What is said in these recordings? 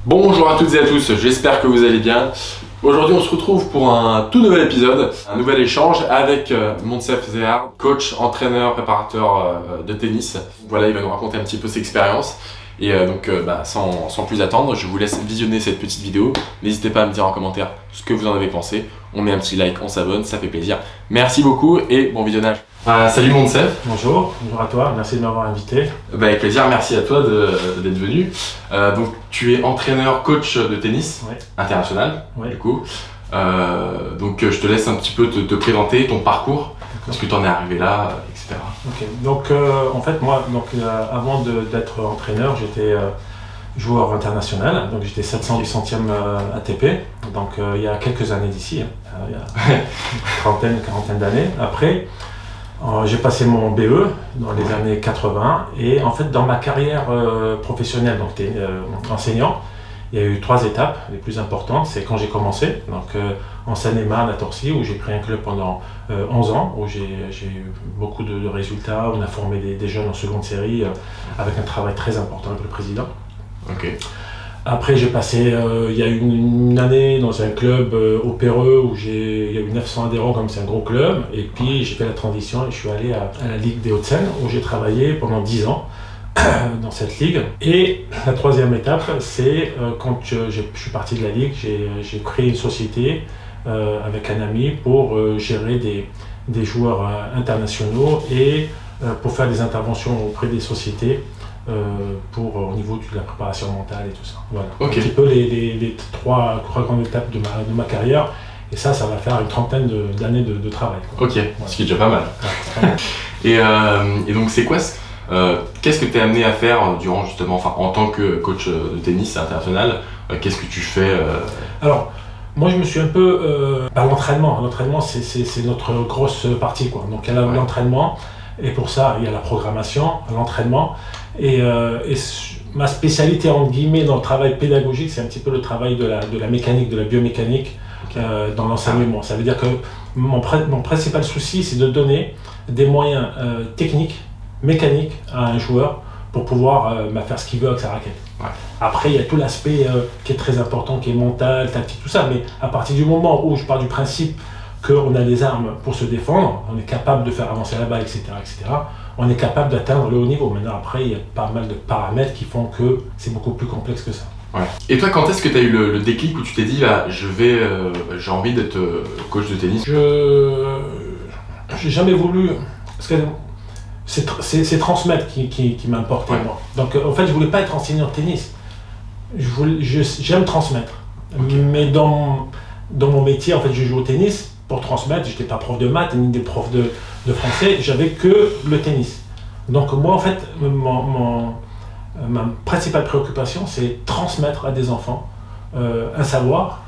Bonjour à toutes et à tous, j'espère que vous allez bien. Aujourd'hui on se retrouve pour un tout nouvel épisode, un nouvel échange avec Moncef Zehar, coach, entraîneur, préparateur de tennis. Voilà, il va nous raconter un petit peu ses expériences. Et sans plus attendre, je vous laisse visionner cette petite vidéo. N'hésitez pas à me dire en commentaire ce que vous en avez pensé. On met un petit like, on s'abonne, ça fait plaisir. Merci beaucoup et bon visionnage. Salut Moncef. Bonjour à toi, merci de m'avoir invité. Avec plaisir, merci à toi d'être venu. Donc tu es entraîneur, coach de tennis international, du coup. Donc je te laisse un petit peu te présenter ton parcours, parce que tu en es arrivé là, etc. Ok, donc en fait moi, avant d'être entraîneur, j'étais joueur international, donc j'étais 700 ATP, donc il y a quelques années d'ici, il y a une quarantaine d'années. Après, j'ai passé mon BE dans les années 80 et en fait dans ma carrière professionnelle, donc enseignant, il y a eu 3 étapes les plus importantes. C'est quand j'ai commencé, donc en Seine-et-Marne à Torcy, où j'ai pris un club pendant 11 ans, où j'ai eu beaucoup de résultats. On a formé des jeunes en seconde série avec un travail très important avec le président. Okay. Après j'ai passé, il y a eu une année dans un club au Péreux où il y a eu 900 adhérents, comme c'est un gros club, et puis j'ai fait la transition et je suis allé à la Ligue des Hauts-de-Seine où j'ai travaillé pendant 10 ans dans cette ligue. Et la 3e étape, c'est quand je suis parti de la ligue, j'ai créé une société avec un ami pour gérer des joueurs internationaux et pour faire des interventions auprès des sociétés au niveau de la préparation mentale et tout ça. Voilà. Okay. Un petit peu les trois grandes étapes de ma carrière, et ça va faire une trentaine d'années de travail, quoi. Ok, voilà. Ce qui est déjà pas mal. Ouais, et donc c'est quoi qu'est-ce que tu es amené à faire durant justement, en tant que coach de tennis international, qu'est-ce que tu fais Alors, moi je me suis un peu à l'entraînement. L'entraînement c'est notre grosse partie, quoi. Donc il y a l'entraînement, et pour ça il y a la programmation, l'entraînement, et ma spécialité entre guillemets dans le travail pédagogique, c'est un petit peu le travail de la mécanique, de la biomécanique. Dans l'enseignement. Ça veut dire que mon principal souci, c'est de donner des moyens techniques, mécaniques à un joueur pour pouvoir faire ce qu'il veut avec sa raquette. Ouais. Après, il y a tout l'aspect qui est très important, qui est mental, tactique, tout ça, mais à partir du moment où je pars du principe qu'on a des armes pour se défendre, on est capable de faire avancer la balle, etc., on est capable d'atteindre le haut niveau. Maintenant, après, il y a pas mal de paramètres qui font que c'est beaucoup plus complexe que ça. Ouais. Et toi, quand est-ce que tu as eu le déclic où tu t'es dit j'ai envie d'être coach de tennis? J'ai jamais voulu, parce que c'est transmettre qui m'importait, moi. Donc en fait je voulais pas être enseignant de tennis, j'aime transmettre. Okay. Mais dans mon métier, en fait, je joue au tennis pour transmettre. J'étais pas prof de maths ni des profs de français, j'avais que le tennis. Donc moi, en fait, ma principale préoccupation, c'est transmettre à des enfants un savoir.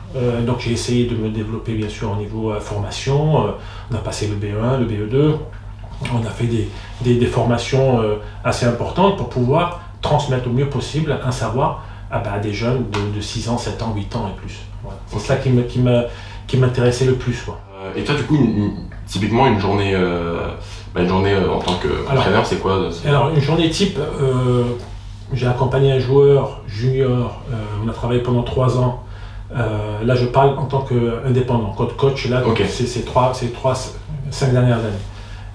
Donc j'ai essayé de me développer, bien sûr, au niveau formation. On a passé le BE1, le BE2. On a fait des formations assez importantes pour pouvoir transmettre au mieux possible un savoir à des jeunes de 6 ans, 7 ans, 8 ans et plus. Voilà. C'est ça qui m'intéressait le plus, quoi. Et toi, du coup, typiquement, une journée en tant qu'entraîneur, c'est quoi? Alors, une journée type, j'ai accompagné un joueur junior, on a travaillé pendant 3 ans. Là, je parle en tant qu'indépendant. Coach, là, okay. C'est 5 dernières années.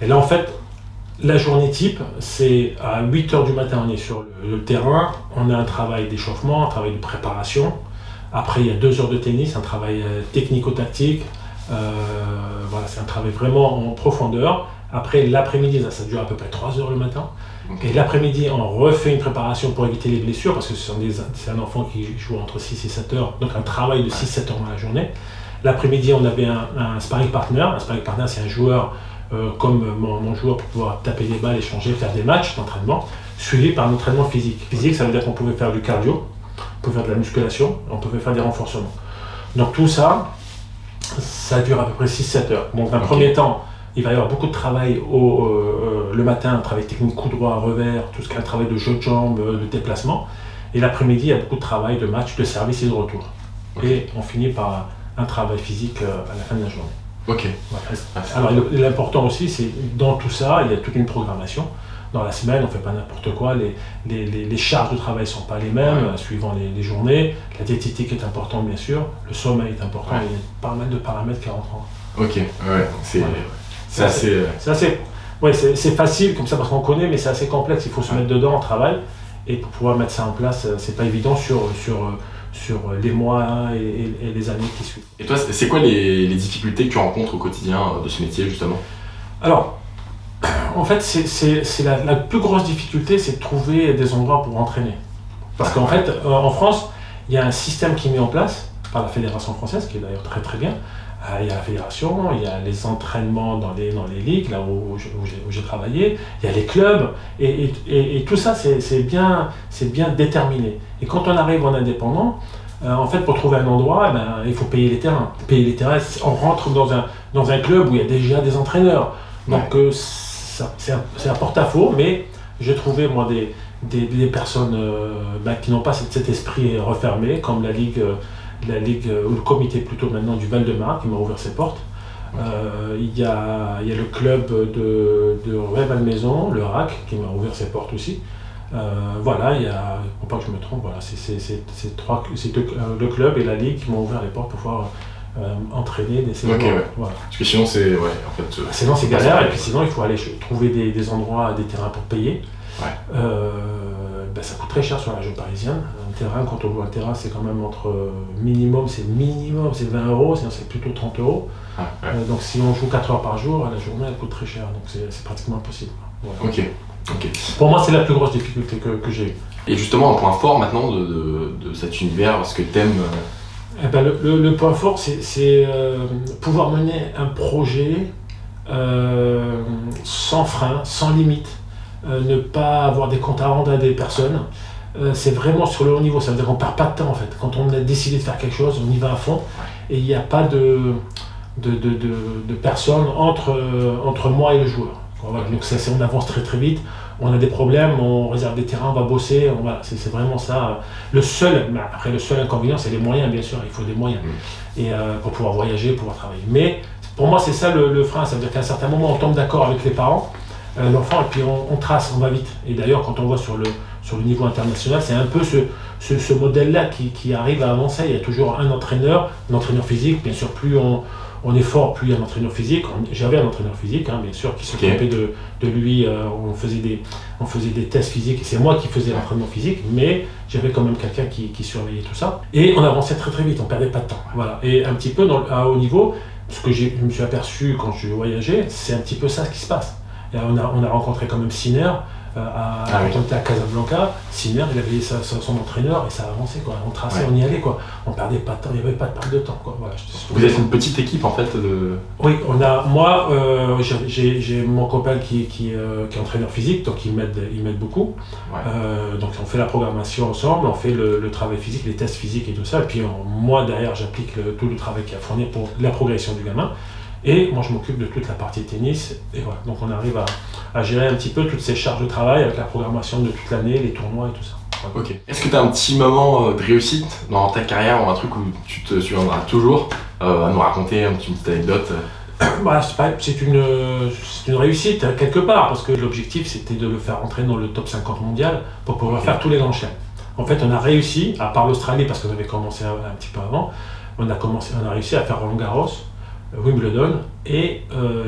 Et là, en fait, la journée type, c'est à 8h du matin, on est sur le terrain, on a un travail d'échauffement, un travail de préparation. Après, il y a 2 heures de tennis, un travail technico-tactique. Voilà, c'est un travail vraiment en profondeur. Après, l'après-midi, ça dure à peu près 3 heures le matin. Okay. Et l'après-midi, on refait une préparation pour éviter les blessures, parce que c'est un enfant qui joue entre 6 et 7 heures, donc un travail de 6-7 heures dans la journée. L'après-midi, on avait un sparring partner. Un sparring partner, c'est un joueur comme mon joueur, pour pouvoir taper des balles, échanger, faire des matchs d'entraînement, suivi par un entraînement physique. Physique, ça veut dire qu'on pouvait faire du cardio, on pouvait faire de la musculation, on pouvait faire des renforcements. Donc tout ça, ça dure à peu près 6-7 heures. Donc un premier temps, il va y avoir beaucoup de travail le matin, un travail technique, coup droit, revers, tout ce qui est un travail de jeu de jambes, de déplacement. Et l'après-midi, il y a beaucoup de travail de match, de service et de retour. Okay. Et on finit par un travail physique à la fin de la journée. Ok. Voilà. Alors l'important aussi, c'est dans tout ça, il y a toute une programmation. dans la semaine, on ne fait pas n'importe quoi, les charges de travail ne sont pas les mêmes, suivant les journées. La diététique est importante, bien sûr, le sommeil est important, il y a pas mal de paramètres qui rentrent en. Ok, c'est assez... C'est facile comme ça parce qu'on connaît, mais c'est assez complexe, il faut se mettre dedans, on travaille, et pour pouvoir mettre ça en place, c'est pas évident sur les mois et les années qui suivent. Et toi, c'est quoi les difficultés que tu rencontres au quotidien de ce métier, justement? Alors, en fait, c'est la plus grosse difficulté, c'est de trouver des endroits pour entraîner. Parce qu'en fait, en France, il y a un système qui est mis en place par la Fédération française, qui est d'ailleurs très très bien. Il y a la fédération, il y a les entraînements dans les ligues, là où j'ai travaillé, il y a les clubs, et tout ça, c'est bien déterminé. Et quand on arrive en indépendant, en fait, pour trouver un endroit, il faut payer les terrains. Payer les terrains, on rentre dans un club où il y a déjà des entraîneurs. Donc, c'est un porte-à-faux, mais j'ai trouvé, moi, des personnes qui n'ont pas cet esprit refermé, comme la ligue, ou le comité plutôt maintenant du Val-de-Marne qui m'a ouvert ses portes. Il y a le club de Rueil-Malmaison, le RAC, qui m'a ouvert ses portes aussi. Voilà, pour pas que je me trompe, voilà, c'est le club et la ligue qui m'ont ouvert les portes pour pouvoir entraîner des séjours. Voilà. Parce que sinon c'est sinon c'est galère, et puis sinon il faut aller trouver des endroits, des terrains pour payer. Ça coûte très cher sur la région parisienne. Un terrain, quand on voit un terrain, c'est quand même minimum c'est 20 euros, sinon c'est plutôt 30 euros. Donc si on joue 4 heures par jour, la journée elle coûte très cher, donc c'est pratiquement impossible. Voilà. Ok. Pour moi, c'est la plus grosse difficulté que j'ai eue. Et justement, un point fort maintenant de cet univers, ce que t'aimes le point fort, c'est pouvoir mener un projet sans frein, sans limite. Ne pas avoir des comptes à rendre à des personnes. C'est vraiment sur le haut niveau, ça veut dire qu'on ne perd pas de temps en fait. Quand on a décidé de faire quelque chose, on y va à fond, et il n'y a pas de personnes entre moi et le joueur. Donc on avance très très vite, on a des problèmes, on réserve des terrains, on va bosser, c'est vraiment ça. Le seul inconvénient, c'est les moyens, bien sûr, il faut des moyens et pour pouvoir voyager, pouvoir travailler. Mais pour moi, c'est ça le frein, ça veut dire qu'à un certain moment, on tombe d'accord avec les parents, l'enfant, et puis on trace, on va vite. Et d'ailleurs, quand on voit sur le niveau international, c'est un peu ce modèle-là qui arrive à avancer. Il y a toujours un entraîneur physique, bien sûr, plus on est fort, plus il y a un entraîneur physique. J'avais un entraîneur physique, bien sûr, qui s'occupait de lui. On faisait des tests physiques, et c'est moi qui faisais l'entraînement physique, mais j'avais quand même quelqu'un qui surveillait tout ça. Et on avançait très très vite, on perdait pas de temps. Voilà. Et un petit peu à haut niveau, ce que je me suis aperçu quand je voyageais, c'est un petit peu ça qui se passe. Et on a rencontré quand même Sinner, quand on était à Casablanca. Sinner, il avait son entraîneur et ça avançait, quoi. On traçait, on y allait, quoi. On perdait pas de temps, il n'y avait pas de perte de temps, quoi. Voilà, vous êtes une petite équipe en fait Oui, j'ai mon copain qui est entraîneur physique, donc il m'aide beaucoup. Donc on fait la programmation ensemble, on fait le travail physique, les tests physiques et tout ça. Et puis moi derrière, j'applique tout le travail qu'il y a à fournir pour la progression du gamin. Et moi je m'occupe de toute la partie tennis, et voilà. Donc on arrive à gérer un petit peu toutes ces charges de travail avec la programmation de toute l'année, les tournois et tout ça. Voilà. Ok. Est-ce que tu as un petit moment de réussite dans ta carrière, ou un truc où tu te souviendras toujours à nous raconter une petite anecdote? C'est une réussite quelque part, parce que l'objectif c'était de le faire entrer dans le top 50 mondial pour pouvoir faire tous les grands chelems. En fait on a réussi, à part l'Australie parce qu'on avait commencé un petit peu avant, on a réussi à faire Roland-Garros, Wimbledon et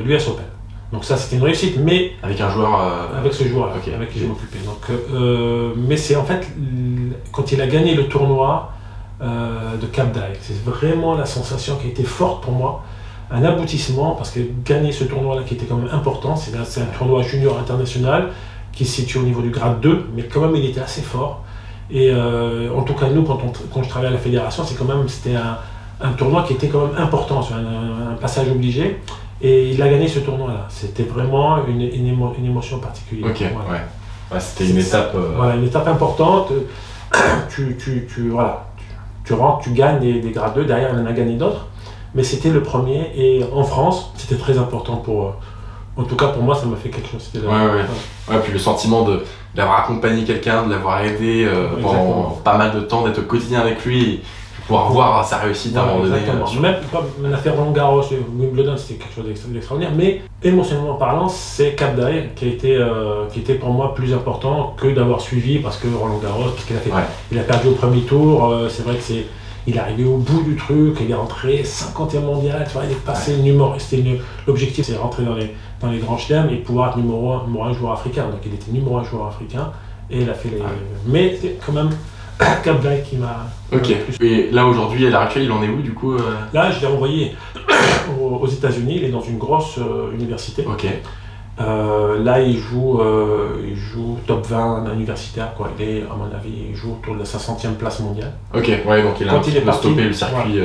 l'US Open. Donc ça c'était une réussite, mais avec un joueur avec ce joueur-là, avec qui je m'occupais. Donc mais c'est en fait quand il a gagné le tournoi de Cap d'Agde, c'est vraiment la sensation qui a été forte pour moi, un aboutissement, parce que gagner ce tournoi-là qui était quand même important, c'est un tournoi junior international qui se situe au niveau du grade 2, mais quand même il était assez fort. Et en tout cas nous quand je travaillais à la fédération, c'était un tournoi qui était quand même important, un passage obligé, et il a gagné ce tournoi-là. C'était vraiment une émotion particulière. Ok, voilà. C'était une étape... Voilà, une étape importante. Tu rentres, tu gagnes des grades 2, derrière il en a gagné d'autres, mais c'était le premier, et en France, c'était très important en tout cas pour moi, ça m'a fait quelque chose. Puis le sentiment d'avoir accompagné quelqu'un, de l'avoir aidé pendant pas mal de temps, d'être au quotidien avec lui, pouvoir voir sa réussite à un moment donné. Même comme l'affaire Roland Garros, Wimbledon, c'était quelque chose d'extraordinaire, mais émotionnellement parlant, c'est Cap d'Aille qui était pour moi plus important que d'avoir suivi, parce que Roland Garros, qu'est-ce qu'il a fait? Il a perdu au premier tour, c'est vrai que il est arrivé au bout du truc, il est rentré 50e mondial, tu vois, il est passé l'objectif, c'est de rentrer dans les grands chelems et pouvoir être numéro un joueur africain. Donc il était numéro un joueur africain et il a fait les. Mais c'est quand même Cap d'Aille qui m'a. Ok. Et là aujourd'hui, à l'heure actuelle, il en est où du coup Là, je l'ai envoyé aux États-Unis, il est dans une grosse université. Ok. Là, il joue top 20 universitaire, quoi. Il est, à mon avis, il joue autour de la 500e place mondiale. Ok, ouais, donc il a un petit peu stoppé le circuit.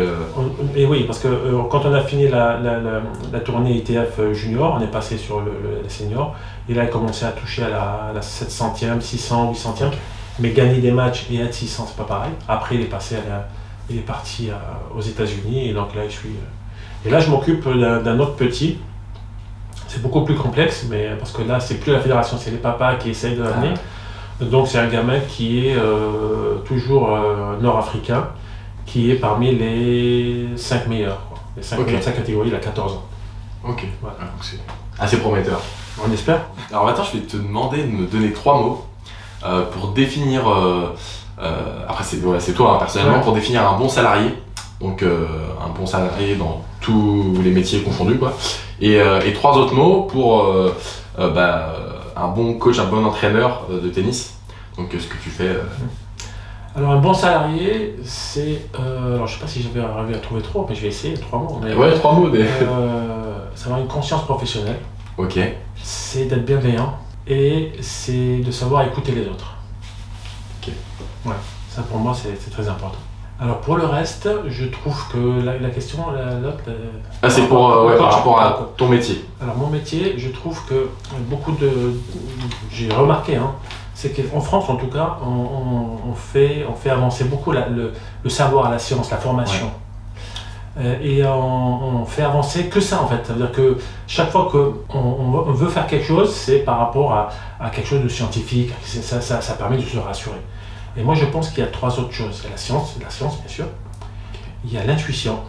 Et oui, parce que quand on a fini la tournée ITF junior, on est passé sur le senior, et là, il a commencé à toucher à la 700e, 600, 800e, mais gagner des matchs et être 600, c'est pas pareil. Après, il est parti aux États-Unis, et donc là, et là, je m'occupe d'un autre petit. C'est beaucoup plus complexe, mais parce que là, c'est plus la fédération, c'est les papas qui essayent de l'amener. Donc, c'est un gamin qui est toujours nord-africain, qui est parmi les 5 meilleurs. Quoi. Les 5 meilleurs de sa catégorie, il a 14 ans. Ok, voilà. Donc c'est assez prometteur. On espère. Alors maintenant, je vais te demander de me donner 3 mots pour définir, après c'est toi personnellement, pour définir un bon salarié. Donc un bon salarié dans tous les métiers confondus, quoi. Et 3 autres mots pour un bon coach, un bon entraîneur de tennis. Donc ce que tu fais. Alors un bon salarié, c'est... alors je sais pas si je vais arriver à trouver 3, mais je vais essayer 3 mots. Mais, ouais, 3 mots. ça va une conscience professionnelle. Ok. C'est d'être bienveillant et c'est de savoir écouter les autres. Ok. Ouais, ça pour moi c'est très important. Alors pour le reste, je trouve que la question, l'autre... c'est par rapport à ton métier. Alors mon métier, je trouve que j'ai remarqué, c'est qu'en France en tout cas, on fait avancer beaucoup le savoir, la science, la formation. Ouais. Et on fait avancer que ça en fait. Ça veut dire que chaque fois qu'on veut faire quelque chose, c'est par rapport à quelque chose de scientifique. Ça permet de se rassurer. Et moi, je pense qu'il y a 3 autres choses. Il y a la science bien sûr. Il y a l'intuition.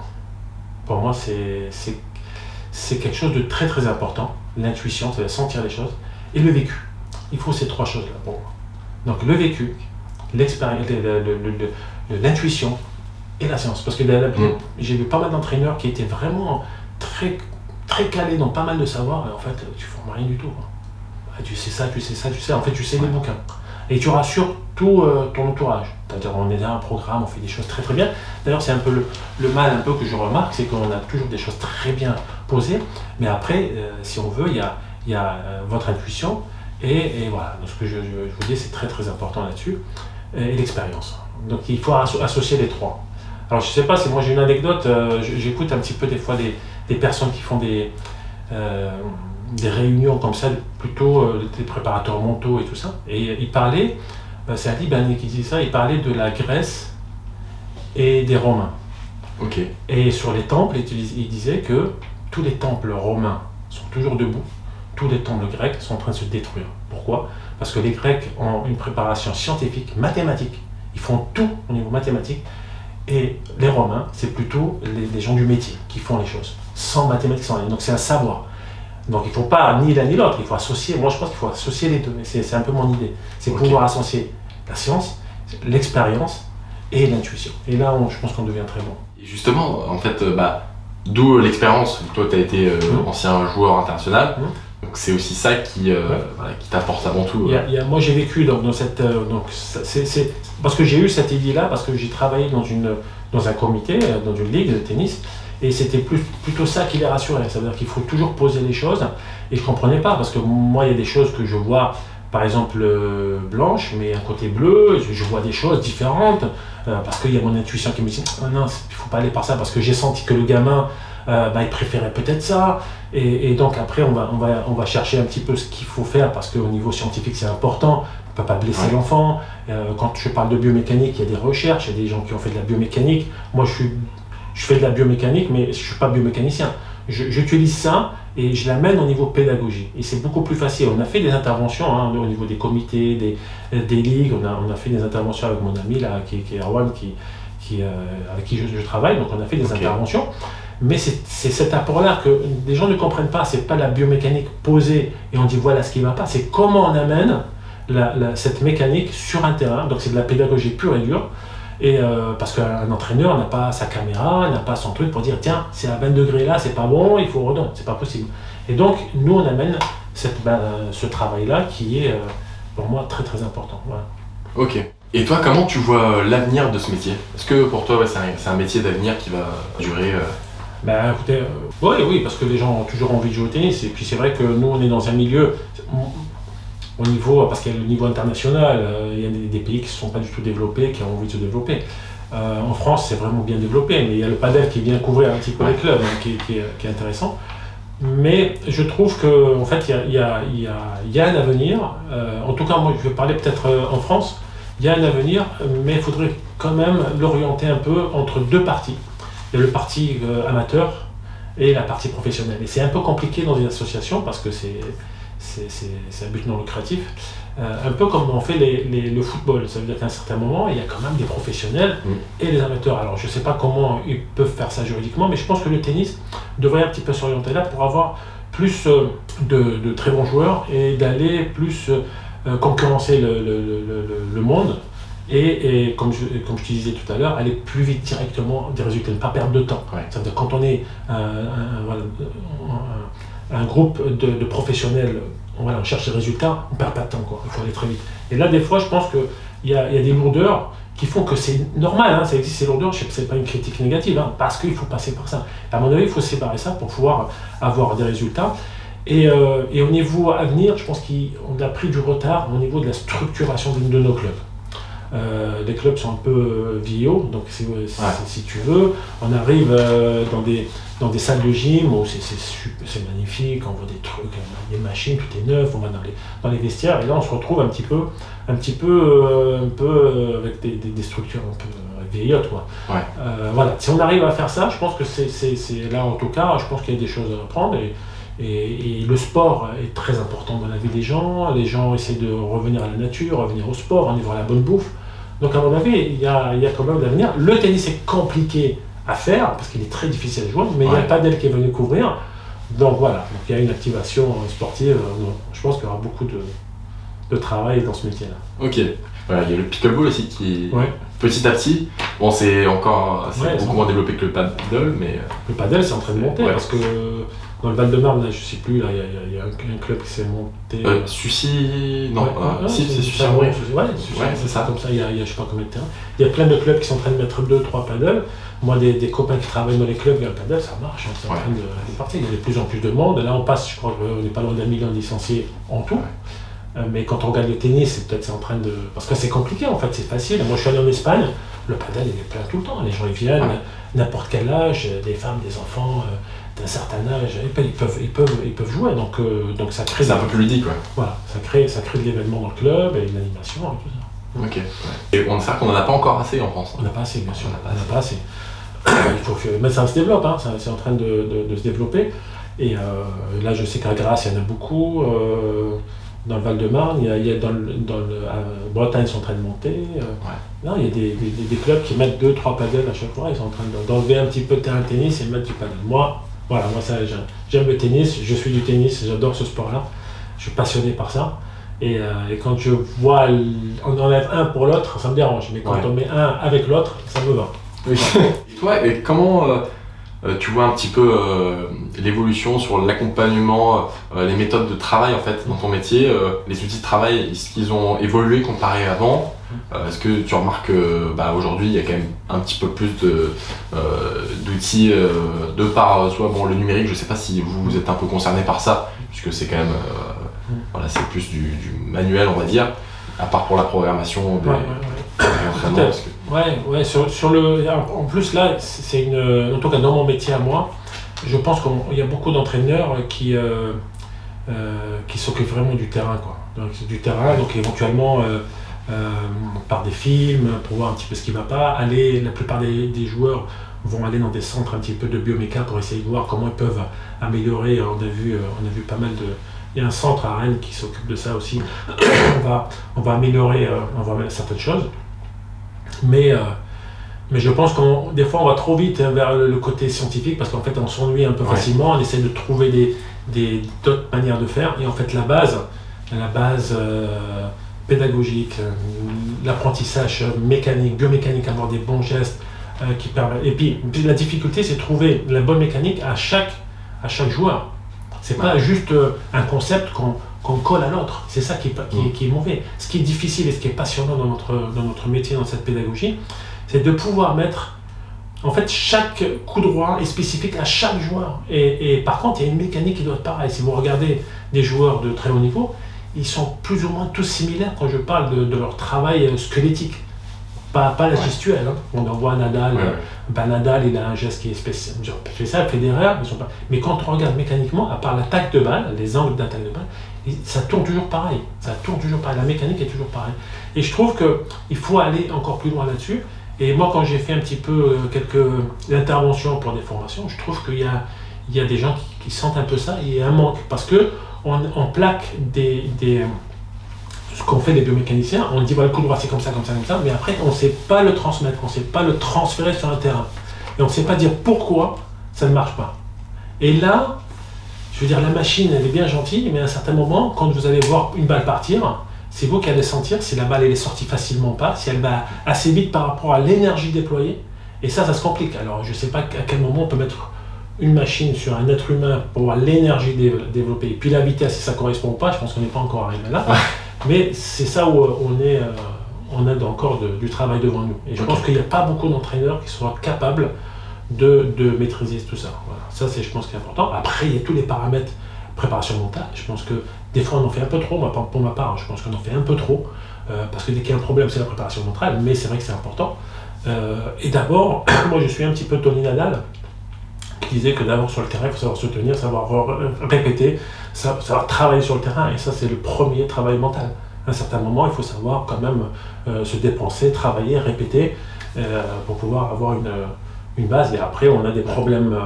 Pour moi, c'est quelque chose de très très important. L'intuition, c'est sentir les choses. Et le vécu. Il faut ces 3 choses-là pour moi. Donc le vécu, l'expérience, l'intuition et la science. Parce que j'ai vu pas mal d'entraîneurs qui étaient vraiment très, très calés dans pas mal de savoirs. Et en fait, tu ne formes rien du tout. Tu sais ça, tu sais ça, tu sais. En fait, tu sais les bouquins. Et tu rassures tout ton entourage. C'est-à-dire on est dans un programme, on fait des choses très très bien. D'ailleurs c'est un peu le mal un peu que je remarque, c'est qu'on a toujours des choses très bien posées, mais après, si on veut, il y a votre intuition, et voilà. Donc ce que je vous dis, c'est très très important là-dessus, et l'expérience. Donc il faut associer les 3. Alors je ne sais pas, si moi j'ai une anecdote, j'écoute un petit peu des fois des personnes qui font des réunions comme ça, plutôt des préparateurs mentaux et tout ça. Et il parlait, c'est Ali Bani qui disait ça, il parlait de la Grèce et des Romains. Ok. Et sur les temples, il disait que tous les temples romains sont toujours debout, tous les temples grecs sont en train de se détruire. Pourquoi ? Parce que les Grecs ont une préparation scientifique, mathématique. Ils font tout au niveau mathématique. Et les Romains, c'est plutôt les gens du métier qui font les choses, sans mathématiques, sans rien. Donc c'est un savoir. Donc il ne faut pas ni l'un ni l'autre, il faut associer, moi je pense qu'il faut associer les deux, c'est un peu mon idée. C'est pouvoir associer la science, l'expérience et l'intuition. Et là, je pense qu'on devient très bon. Et justement, en fait, d'où l'expérience, toi tu as été ancien joueur international, donc c'est aussi ça qui t'apporte avant tout. Moi j'ai vécu dans cette... c'est parce que j'ai eu cette idée-là, parce que j'ai travaillé dans un comité, dans une ligue de tennis, et c'était plutôt ça qui les rassurait. Ça veut dire qu'il faut toujours poser les choses. Et je ne comprenais pas, parce que moi, il y a des choses que je vois, par exemple, blanches, mais un côté bleu, je vois des choses différentes, parce qu'il y a mon intuition qui me dit « Non, il ne faut pas aller par ça, parce que j'ai senti que le gamin, il préférait peut-être ça. » Et donc après, on va chercher un petit peu ce qu'il faut faire, parce qu'au niveau scientifique, c'est important. On ne peut pas blesser l'enfant. Quand je parle de biomécanique, il y a des recherches, il y a des gens qui ont fait de la biomécanique. Moi, je fais de la biomécanique, mais je ne suis pas biomécanicien. J'utilise ça et je l'amène au niveau pédagogie. Et c'est beaucoup plus facile. On a fait des interventions au niveau des comités, des ligues. On a fait des interventions avec mon ami là, qui est Erwan, qui avec qui je travaille, donc on a fait des interventions. Mais c'est cet apport-là que les gens ne comprennent pas, c'est pas la biomécanique posée et on dit voilà ce qui ne va pas, c'est comment on amène cette mécanique sur un terrain, donc c'est de la pédagogie pure et dure, et parce qu'un entraîneur n'a pas sa caméra, n'a pas son truc pour dire tiens, c'est à 20 degrés là, c'est pas bon, il faut redonner, c'est pas possible. Et donc nous on amène ce travail-là qui est pour moi très très important. Voilà. Ok. Et toi, comment tu vois l'avenir de ce métier? Est-ce que pour toi, c'est un métier d'avenir qui va durer Écoutez, oui, parce que les gens ont toujours envie de jouer au tennis. Et puis c'est vrai que nous, on est dans un milieu, au niveau, parce qu'il y a le niveau international, il y a des pays qui ne sont pas du tout développés, qui ont envie de se développer. En France, c'est vraiment bien développé, mais il y a le padel qui vient couvrir un petit peu les clubs, qui est intéressant. Mais je trouve qu'en fait, il y a un avenir. En tout cas, moi, je vais parler peut-être en France. Il y a un avenir, mais il faudrait quand même l'orienter un peu entre deux parties. Il y a le parti amateur et la partie professionnelle. Et c'est un peu compliqué dans une association parce que c'est un but non lucratif. Un peu comme on fait le football. Ça veut dire qu'à un certain moment, il y a quand même des professionnels et des amateurs. Alors je ne sais pas comment ils peuvent faire ça juridiquement, mais je pense que le tennis devrait un petit peu s'orienter là pour avoir plus de très bons joueurs et d'aller plus concurrencer le monde. Et comme je te disais tout à l'heure, aller plus vite directement des résultats, ne pas perdre de temps. Ouais. Ça veut dire quand on est un groupe de professionnels, on cherche des résultats, on ne perd pas de temps, quoi. Il faut aller très vite. Et là, des fois, je pense qu'il y a des lourdeurs qui font que c'est normal, ça existe ces lourdeurs, ce n'est pas une critique négative, parce qu'il faut passer par ça. À mon avis, il faut séparer ça pour pouvoir avoir des résultats. Et au niveau à venir, je pense qu'on a pris du retard au niveau de la structuration de nos clubs. Les clubs sont un peu vieillots, donc si tu veux, on arrive dans des salles de gym où c'est magnifique, on voit des trucs, des machines, tout est neuf, on va dans les vestiaires et là on se retrouve un peu avec des structures un peu vieillottes, quoi. Ouais. Voilà, si on arrive à faire ça, je pense que c'est là en tout cas, je pense qu'il y a des choses à apprendre et le sport est très important dans la vie des gens. Les gens essaient de revenir à la nature, revenir au sport, aller voir la bonne bouffe. Donc à mon avis, il y a quand même de l'avenir. Le tennis est compliqué à faire parce qu'il est très difficile à jouer, mais il n'y a pas d'elle qui est venue couvrir. Donc voilà, donc, il y a une activation sportive. Je pense qu'il y aura beaucoup de travail dans ce métier-là. Ok. Voilà, il y a le pickleball aussi qui petit à petit, bon c'est beaucoup moins développé que le paddle, mais... Le paddle c'est en train de monter parce que dans le Val-de-Marne, là, je ne sais plus, là il y a un club qui s'est monté... Sucy... Non, si c'est Sucy. C'est ça. Comme ça, il y a je ne sais pas combien de terrains. Il y a plein de clubs qui sont en train de mettre 2-3 paddles. Moi, des copains qui travaillent dans les clubs, le paddle, ça marche, c'est en train de partir. Il y a de plus en plus de monde. Là, on passe, je crois, on n'est pas loin d'1 million de licenciés en tout. Mais quand on regarde le tennis, c'est entrain de... Parce que c'est compliqué en fait, c'est facile. Moi je suis allé en Espagne, le padel il est plein tout le temps. Les gens ils viennent, n'importe quel âge, des femmes, des enfants, d'un certain âge, ils peuvent jouer. Donc ça crée... C'est un peu plus ludique, Voilà, ça crée de l'événement dans le club et de l'animation et tout ça. Ok. Et on sait qu'on n'en a pas encore assez en France. On n'a pas assez, bien sûr. On n'a pas assez. Mais ça se développe, c'est en train de se développer. Et là je sais qu'à Grasse il y en a beaucoup. Dans le Val-de-Marne, il y a à Bretagne, ils sont en train de monter. Non, il y a des clubs qui mettent 2-3 padels à chaque fois. Ils sont en train d'enlever un petit peu de terrain de tennis et mettre du padel. Moi, ça, j'aime le tennis, je suis du tennis, j'adore ce sport-là. Je suis passionné par ça. Et quand je vois on enlève un pour l'autre, ça me dérange. Mais quand on met un avec l'autre, ça me va. Oui. Et toi, comment tu vois un petit peu l'évolution sur l'accompagnement, les méthodes de travail en fait dans ton métier, les outils de travail, est-ce qu'ils ont évolué comparé à avant? Est-ce que tu remarques qu'aujourd'hui il y a quand même un petit peu plus d'outils de par soit le numérique, je ne sais pas si vous êtes un peu concerné par ça, puisque c'est quand même c'est plus du manuel on va dire, à part pour la programmation des entraînements. En plus là, en tout cas dans mon métier à moi, je pense qu'il y a beaucoup d'entraîneurs qui s'occupent vraiment du terrain, quoi. Donc éventuellement par des films, pour voir un petit peu ce qui ne va pas, la plupart des joueurs vont aller dans des centres un petit peu de bioméca pour essayer de voir comment ils peuvent améliorer. On a vu pas mal de... Il y a un centre à Rennes qui s'occupe de ça aussi. On va améliorer certaines choses. Mais Mais je pense qu'on des fois on va trop vite vers le côté scientifique parce qu'en fait on s'ennuie un peu facilement, on essaie de trouver d'autres manières de faire et en fait la base pédagogique, l'apprentissage mécanique, biomécanique, avoir des bons gestes qui permettent. Et puis la difficulté c'est de trouver la bonne mécanique à chaque joueur. C'est pas juste un concept qu'on colle à l'autre, c'est ça qui est mauvais. Ce qui est difficile et ce qui est passionnant dans notre métier, dans cette pédagogie, c'est de pouvoir mettre, en fait, chaque coup droit est spécifique à chaque joueur. Et par contre, il y a une mécanique qui doit être pareille. Si vous regardez des joueurs de très haut niveau, ils sont plus ou moins tous similaires quand je parle de leur travail squelettique. Pas la gestuelle. Hein. On en voit Nadal. Nadal, il a un geste qui est spécial. Federer, ils sont pas. Mais quand on regarde mécaniquement, à part l'attaque de balle, les angles d'attaque de balle, ça tourne toujours pareil. La mécanique est toujours pareille. Et je trouve qu'il faut aller encore plus loin là-dessus. Et moi, quand j'ai fait un petit peu quelques interventions pour des formations, je trouve qu'il y a des gens qui sentent un peu ça. Il y a un manque parce que on plaque ce qu'on fait les biomécaniciens, on dit voilà, le coup droit c'est comme ça, mais après on ne sait pas le transmettre, on ne sait pas le transférer sur un terrain. Et on ne sait pas dire pourquoi ça ne marche pas. Et là, je veux dire, la machine elle est bien gentille, mais à un certain moment, quand vous allez voir une balle partir, c'est vous qui allez sentir si la balle elle est sortie facilement ou pas, si elle va assez vite par rapport à l'énergie déployée. Et ça se complique. Alors je ne sais pas à quel moment on peut mettre une machine sur un être humain pour voir l'énergie développée. Et puis la vitesse, si ça ne correspond pas, je pense qu'on n'est pas encore arrivé là. Mais c'est ça où on a encore du travail devant nous. Et je pense qu'il n'y a pas beaucoup d'entraîneurs qui soient capables de maîtriser tout ça. Voilà. Ça, je pense, qui est important. Après, il y a tous les paramètres préparation mentale. Je pense que des fois, on en fait un peu trop. Moi, pour ma part, je pense qu'on en fait un peu trop. Parce que dès qu'il y a un problème, c'est la préparation mentale. Mais c'est vrai que c'est important. Et d'abord, moi, je suis un petit peu Tony Nadal, qui disait que d'abord sur le terrain, il faut savoir se tenir, savoir répéter, savoir travailler sur le terrain, et ça c'est le premier travail mental. À un certain moment, il faut savoir quand même se dépenser, travailler, répéter, pour pouvoir avoir une base. Et après, on a des problèmes,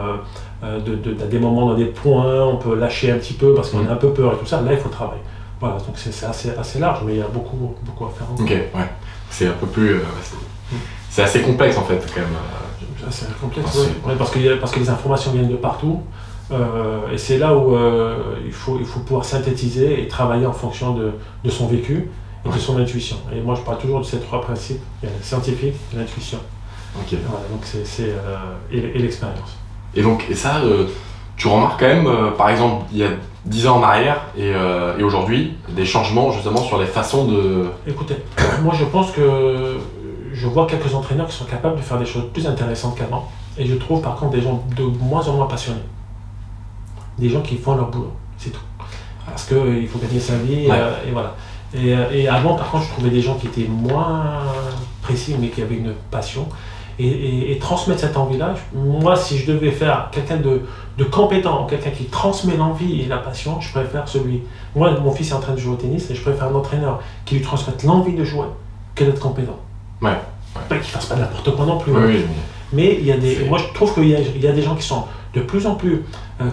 des moments dans des points, on peut lâcher un petit peu parce qu'on a un peu peur et tout ça. Là, il faut travailler. Voilà, donc c'est assez large, mais il y a beaucoup à faire encore. Ok, ouais. C'est un peu plus... c'est assez complexe en fait, quand même. C'est complexe, parce que les informations viennent de partout, et c'est là où il faut pouvoir synthétiser et travailler en fonction de son vécu et de son intuition. Et moi je parle toujours de ces trois principes, il y a le scientifique, l'intuition, voilà, donc et l'expérience. Et ça, tu remarques quand même, par exemple, il y a 10 ans en arrière et aujourd'hui, des changements justement sur les façons de... Écoutez, moi je pense que je vois quelques entraîneurs qui sont capables de faire des choses plus intéressantes qu'avant. Et je trouve par contre des gens de moins en moins passionnés. Des gens qui font leur boulot, c'est tout. Parce qu'il faut gagner sa vie, et voilà. Et avant, par contre, je trouvais des gens qui étaient moins précis, mais qui avaient une passion. Et transmettre cette envie-là, moi, si je devais faire quelqu'un de compétent, quelqu'un qui transmet l'envie et la passion, je préfère celui... Moi, mon fils est en train de jouer au tennis, et je préfère un entraîneur qui lui transmette l'envie de jouer que d'être compétent. Pas qu'il fasse pas n'importe quoi non plus. Mais moi je trouve qu'il y a des gens qui sont de plus en plus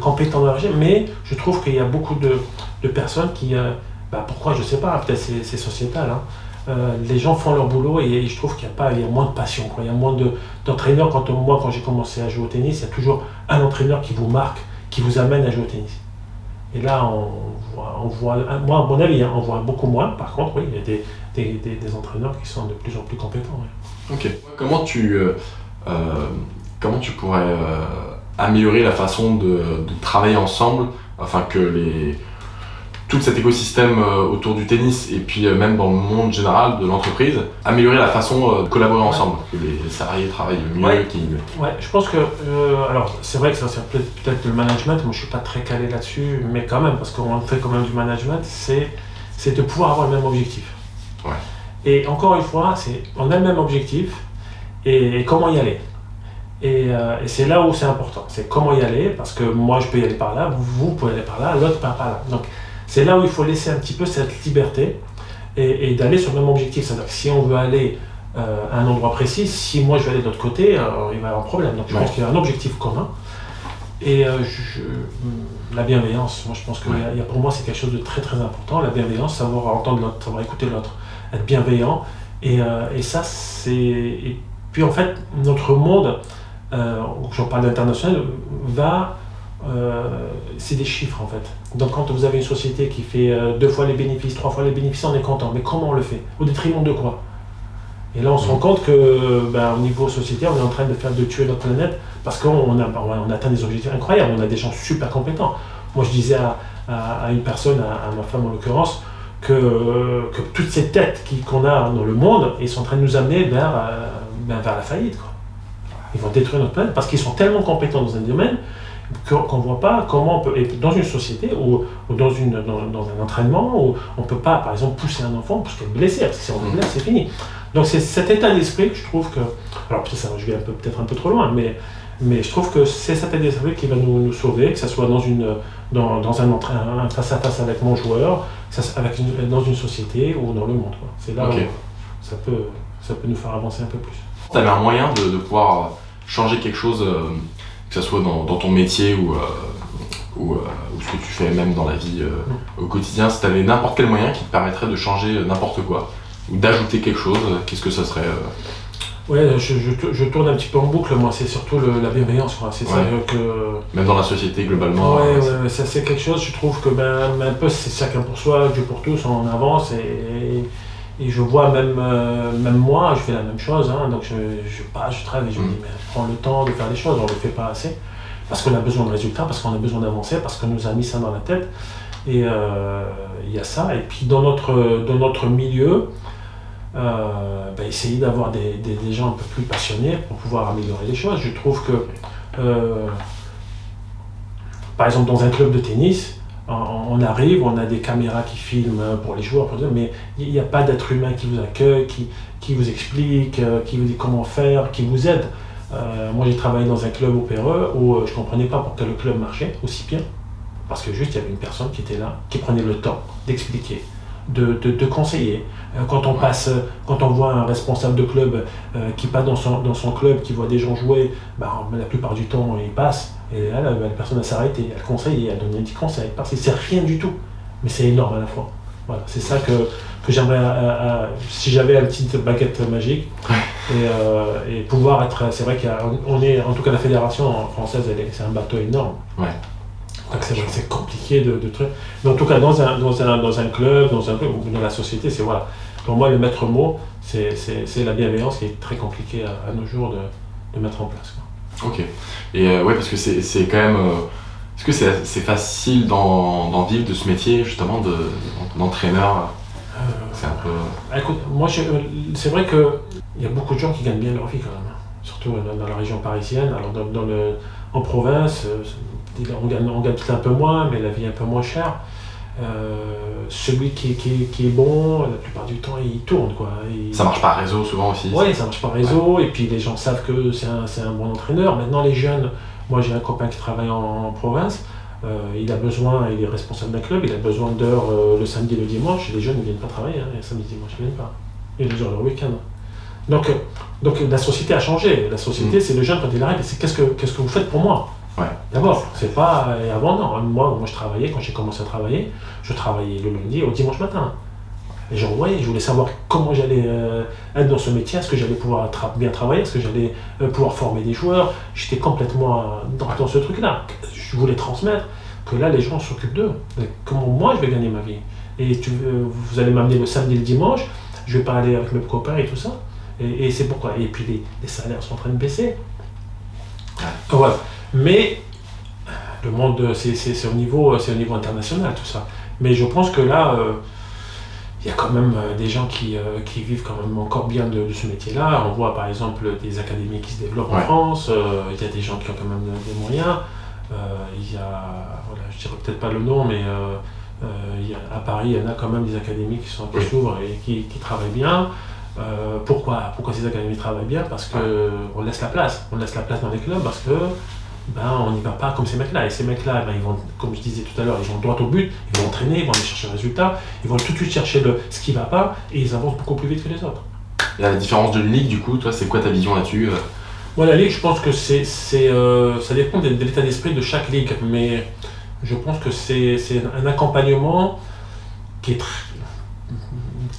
compétents dans leur jeu, mais je trouve qu'il y a beaucoup de personnes qui, pourquoi je sais pas, peut-être c'est sociétal, hein. Les gens font leur boulot et je trouve qu'il y a moins de passion, quoi. Il y a moins d'entraîneurs. Quand j'ai commencé à jouer au tennis, il y a toujours un entraîneur qui vous marque, qui vous amène à jouer au tennis. Et là, on voit, moi, à mon avis, on voit beaucoup moins. Par contre, oui, il y a des entraîneurs qui sont de plus en plus compétents. Oui. Ok. Comment tu pourrais améliorer la façon de travailler ensemble afin que tout cet écosystème autour du tennis et puis même dans le monde général de l'entreprise, améliorer la façon de collaborer ensemble, que les salariés travaillent mieux, je pense que, alors c'est vrai que ça c'est peut-être le management, moi je suis pas très calé là-dessus, mais quand même, parce qu'on fait quand même du management, c'est de pouvoir avoir le même objectif. Et encore une fois, on a le même objectif, et comment y aller. Et c'est là où c'est important, c'est comment y aller, parce que moi je peux y aller par là, vous pouvez aller par là, l'autre par là. Donc c'est là où il faut laisser un petit peu cette liberté et d'aller sur le même objectif. C'est-à-dire que si on veut aller à un endroit précis, si moi je vais aller de l'autre côté, il va y avoir un problème. Donc je pense qu'il y a un objectif commun. Et la bienveillance, moi je pense que pour moi c'est quelque chose de très très important. La bienveillance, savoir entendre l'autre, savoir écouter l'autre, être bienveillant. Et ça c'est... Puis en fait, notre monde, j'en parle d'international, c'est des chiffres en fait. Donc quand vous avez une société qui fait 2 fois les bénéfices, 3 fois les bénéfices, on est content. Mais comment on le fait? Au détriment de quoi? Et là on se rend compte que au niveau société, on est en train de tuer notre planète parce qu'on atteint des objectifs incroyables, on a des gens super compétents. Moi je disais à une personne, à ma femme en l'occurrence, que toutes ces têtes qu'on a dans le monde, ils sont en train de nous amener vers la faillite, quoi. Ils vont détruire notre planète parce qu'ils sont tellement compétents dans un domaine qu'on ne voit pas comment on peut, et dans une société ou dans un entraînement, où on ne peut pas, par exemple, pousser un enfant parce qu'il est blessé, parce que si on est blessé, c'est fini. Donc c'est cet état d'esprit que je trouve que, alors peut-être je vais peut-être un peu trop loin, mais je trouve que c'est cet état d'esprit qui va nous sauver, que ce soit dans un face-à-face avec mon joueur, dans une société ou dans le monde, quoi. C'est là où ça peut nous faire avancer un peu plus. Tu avais un moyen de pouvoir changer quelque chose, que ce soit dans ton métier ou ce que tu fais même dans la vie au quotidien, si tu avais n'importe quel moyen qui te permettrait de changer n'importe quoi, ou d'ajouter quelque chose, qu'est-ce que ça serait Ouais, je tourne un petit peu en boucle, moi, c'est surtout la bienveillance, quoi. C'est ça que... Même dans la société, globalement. Ouais, ça c'est quelque chose, je trouve que un peu c'est chacun pour soi, Dieu pour tous, on avance, et je vois même moi, je fais la même chose, hein, donc je travaille et je me dis, mais prends le temps de faire les choses, on ne le fait pas assez, parce qu'on a besoin de résultats, parce qu'on a besoin d'avancer, parce qu'on nous a mis ça dans la tête, et il y a ça, et puis dans notre milieu, essayer d'avoir des gens un peu plus passionnés pour pouvoir améliorer les choses. Je trouve que, par exemple, dans un club de tennis, on arrive, on a des caméras qui filment pour les joueurs, mais il n'y a pas d'être humain qui vous accueille, qui vous explique, qui vous dit comment faire, qui vous aide. Moi, j'ai travaillé dans un club au Péreux où je ne comprenais pas pourquoi le club marchait aussi bien, parce que juste il y avait une personne qui était là, qui prenait le temps d'expliquer, de conseiller. Quand on voit un responsable de club qui passe dans son club, qui voit des gens jouer, la plupart du temps il passe, et là, la personne s'arrête et elle conseille, et elle donne un petit conseil, parce que c'est rien du tout, mais c'est énorme à la fois. Voilà, c'est ça que j'aimerais, si j'avais une petite baguette magique, et pouvoir être, c'est vrai qu'on est, en tout cas la fédération française, c'est un bateau énorme. Ouais. Donc c'est vrai que c'est compliqué de trucs. Mais en tout cas, dans un club, ou dans la société, c'est voilà. Pour moi, le maître mot, c'est la bienveillance qui est très compliqué à nos jours de mettre en place, quoi. Ok. Et parce que c'est quand même. Est-ce que c'est facile d'en vivre de ce métier, justement, d'entraîneur? C'est un peu. Écoute, moi, c'est vrai qu'il y a beaucoup de gens qui gagnent bien leur vie, quand même. Surtout dans la région parisienne. Alors, en province, on gagne peut-être un peu moins, mais la vie est un peu moins chère. Celui qui est bon, la plupart du temps, il tourne, quoi. Ça marche par réseau souvent aussi. Oui, ça marche par réseau, et puis les gens savent que c'est un bon entraîneur. Maintenant, les jeunes, moi j'ai un copain qui travaille en province, il est responsable d'un club, il a besoin d'heures le samedi et le dimanche, et les jeunes ne viennent pas travailler, hein, le samedi et dimanche, ils ne viennent pas. Ils ont leur week-end. Donc la société a changé. La société, c'est le jeune quand il arrive, c'est qu'est-ce que vous faites pour moi? Ouais. D'abord, c'est pas. Et avant, non. Moi, je travaillais, quand j'ai commencé à travailler, je travaillais le lundi au dimanche matin. Et je voulais savoir comment j'allais être dans ce métier, est-ce que j'allais pouvoir bien travailler, est-ce que j'allais pouvoir former des joueurs. J'étais complètement dans ce truc-là. Je voulais transmettre que là, les gens s'occupent d'eux. Comment moi, je vais gagner ma vie. Et vous allez m'amener le samedi et le dimanche, je vais pas aller avec mes copains et tout ça. Et c'est pourquoi. Et puis les salaires sont en train de baisser. Voilà. Mais le monde, c'est au niveau international, tout ça. Mais je pense que là, il y a quand même des gens qui vivent quand même encore bien de ce métier-là. On voit par exemple des académies qui se développent en France. Il y a des gens qui ont quand même des moyens. Il y a, je dirais peut-être pas le nom, mais à Paris, il y en a quand même des académies qui s'ouvrent et qui travaillent bien. Pourquoi ces académies travaillent bien? Parce qu'on laisse la place. On laisse la place dans les clubs parce que on n'y va pas comme ces mecs-là. Et ces mecs-là, ils vont, comme je disais tout à l'heure, ils vont droit au but, ils vont entraîner, ils vont aller chercher le résultat, ils vont tout de suite chercher ce qui ne va pas et ils avancent beaucoup plus vite que les autres. Et à la différence d'une ligue, du coup, toi, c'est quoi ta vision là-dessus? Moi, la ligue, je pense que ça dépend de l'état d'esprit de chaque ligue, mais je pense que c'est un accompagnement qui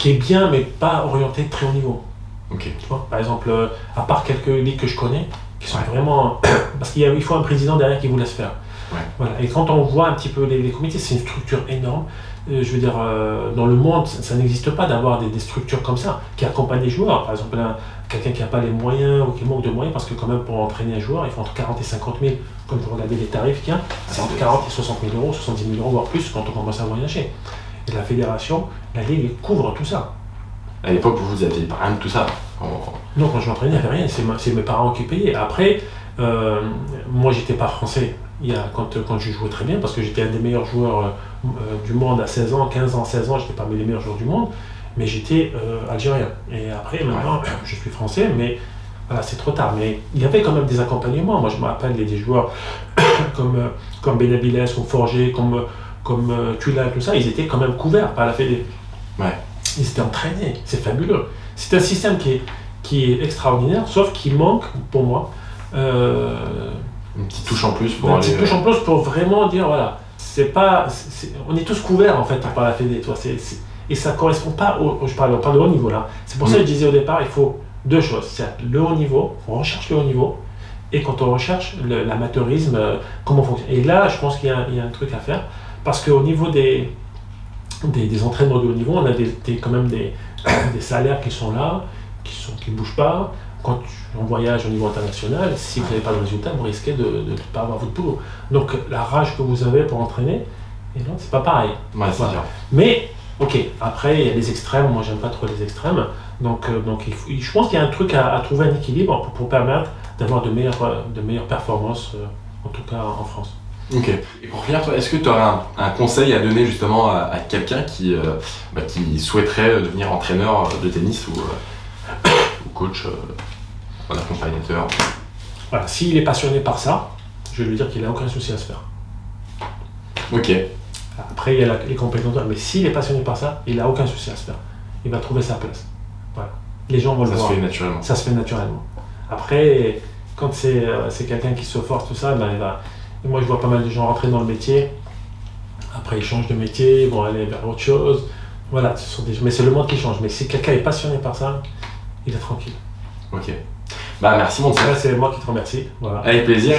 est bien, mais pas orienté très haut niveau. Ok. Tu vois, par exemple, à part quelques ligues que je connais, qui sont vraiment... Parce qu'il faut un président derrière qui vous laisse faire. Ouais. Voilà. Et quand on voit un petit peu les comités, c'est une structure énorme. Je veux dire, dans le monde, ça n'existe pas d'avoir des structures comme ça, qui accompagnent les joueurs. Par exemple, quelqu'un qui n'a pas les moyens ou qui manque de moyens, parce que quand même pour entraîner un joueur, il faut entre 40 et 50 000, comme vous regardez les tarifs qu'il y a, c'est entre 40 et 60 000 euros, 70 000 euros, voire plus quand on commence à voyager. Et la fédération, la Ligue couvre tout ça. À l'époque, vous n'aviez pas rien de tout ça. Non, quand je m'entraînais, il n'y avait rien, c'est mes parents qui payaient. Après, moi, j'étais pas français quand je jouais très bien, parce que j'étais un des meilleurs joueurs du monde à 16 ans, 15 ans, 16 ans, j'étais parmi les meilleurs joueurs du monde, mais j'étais algérien. Et après, maintenant, je suis français, mais voilà, c'est trop tard. Mais il y avait quand même des accompagnements. Moi, je me rappelle des joueurs comme Benabiles, comme Forger, comme Tula, tout ça, ils étaient quand même couverts par la Fédé. Ouais. Ils étaient entraînés, c'est fabuleux. C'est un système qui est extraordinaire, sauf qu'il manque, pour moi, une petite touche en plus pour une petite touche en plus pour vraiment dire, voilà, on est tous couverts en fait par la Fédé, toi, et ça ne correspond pas je parle de haut niveau là. C'est pour ça que je disais au départ, il faut deux choses, c'est le haut niveau, on recherche le haut niveau, et quand on recherche l'amateurisme, comment fonctionne. Et là, je pense qu'il y a un truc à faire, parce qu'au niveau des entraînements de haut niveau, on a quand même des salaires qui sont là, qui ne bougent pas. Quand on voyage au niveau international, si vous n'avez pas de résultat, vous risquez de ne pas avoir votre boulot. Donc la rage que vous avez pour entraîner, et non, c'est pas pareil. Ouais, c'est sûr. Mais, ok, après il y a les extrêmes, moi j'aime pas trop les extrêmes, donc je pense qu'il y a un truc à trouver un équilibre pour permettre d'avoir de meilleures performances, en tout cas en France. Ok. Et pour finir, toi, est-ce que tu aurais un conseil à donner justement à quelqu'un qui souhaiterait devenir entraîneur de tennis ou coach, accompagnateur? Voilà, s'il est passionné par ça, je vais lui dire qu'il n'a aucun souci à se faire. Ok. Après, il y a les compétences, mais s'il est passionné par ça, il n'a aucun souci à se faire. Il va trouver sa place. Voilà. Les gens vont le voir. Ça se fait naturellement. Ça se fait naturellement. Après, quand c'est quelqu'un qui se force, tout ça, moi je vois pas mal de gens rentrer dans le métier, après ils changent de métier, ils vont aller vers autre chose. Voilà, mais c'est le monde qui change. Mais si quelqu'un est passionné par ça, il est tranquille. Ok. Merci mon C'est moi qui te remercie. Voilà. Avec plaisir.